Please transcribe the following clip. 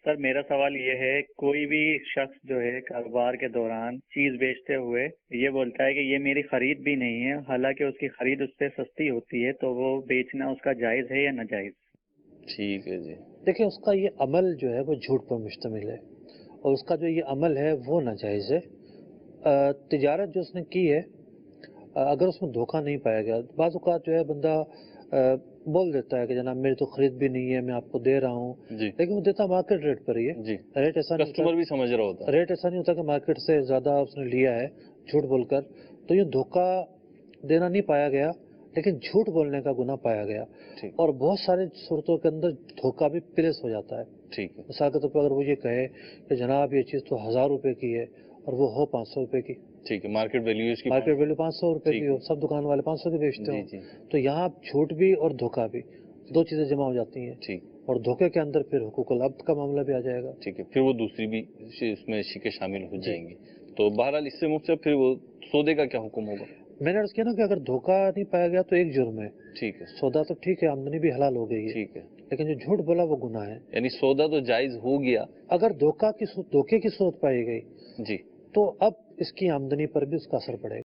سر میرا سوال یہ ہے، کوئی بھی شخص جو ہے کاروبار کے دوران چیز بیچتے ہوئے یہ بولتا ہے کہ یہ میری خرید بھی نہیں ہے، حالانکہ اس کی خرید اس سے سستی ہوتی ہے، تو وہ بیچنا اس کا جائز ہے یا ناجائز؟ ٹھیک ہے جی، دیکھیں اس کا یہ عمل جو ہے وہ جھوٹ پر مشتمل ہے، اور اس کا جو یہ عمل ہے وہ ناجائز ہے۔ تجارت جو اس نے کی ہے، اگر اس میں دھوکہ نہیں پایا گیا، بعض اوقات جو ہے بندہ بول دیتا ہے کہ جناب میری تو خرید بھی نہیں ہے، میں آپ کو دے رہا ہوں، جی لیکن وہ دیتا مارکیٹ ریٹ پر ہی ہے۔ جی، ریٹ ایسا نہیں کسٹمر بھی سمجھ رہا ہوتا ہے۔ ریٹ ایسا نہیں ہوتا کہ مارکیٹ سے زیادہ اس نے لیا ہے جھوٹ بول کر، تو یہ دھوکہ دینا نہیں پایا گیا، لیکن جھوٹ بولنے کا گناہ پایا گیا۔ ٹھیک اور بہت سارے صورتوں کے اندر دھوکہ بھی پلیس ہو جاتا ہے۔ ٹھیک ہے مثال کے طور پر اگر وہ یہ کہے کہ جناب یہ چیز تو 1000 روپے کی ہے اور وہ ہو 500 روپے کی، ٹھیک ہے، مارکیٹ ویلیو اس کی مارکیٹ ویلیو 500 روپے ٹھیک کی ہے۔ ہو، سب دکان والے 500 کی بیچتے جی ہوں، جی تو یہاں جھوٹ بھی اور دھوکہ بھی دو چیزیں جمع ہو جاتی ہیں، ٹھیک اور دھوکے کے اندر پھر حقوق العبد کا معاملہ بھی آ جائے گا۔ ٹھیک ہے، پھر وہ دوسری بھی اس میں شکیں شامل ہو جائیں گی۔ تو بہرحال اس سے مفت پھر وہ سودے کا کیا حکم ہوگا؟ میں نے عرض کیا نا کہ اگر دھوکہ نہیں پایا گیا تو ایک جرم ہے، ٹھیک ہے سودا تو ٹھیک ہے، آمدنی بھی حلال ہو گئی ہے، ٹھیک ہے، لیکن جو جھوٹ بولا وہ گناہ ہے۔ یعنی سودا تو جائز ہو گیا۔ اگر دھوکے کی صورت پائی گئی جی تو اب اس کی آمدنی پر بھی اس کا اثر پڑے گا۔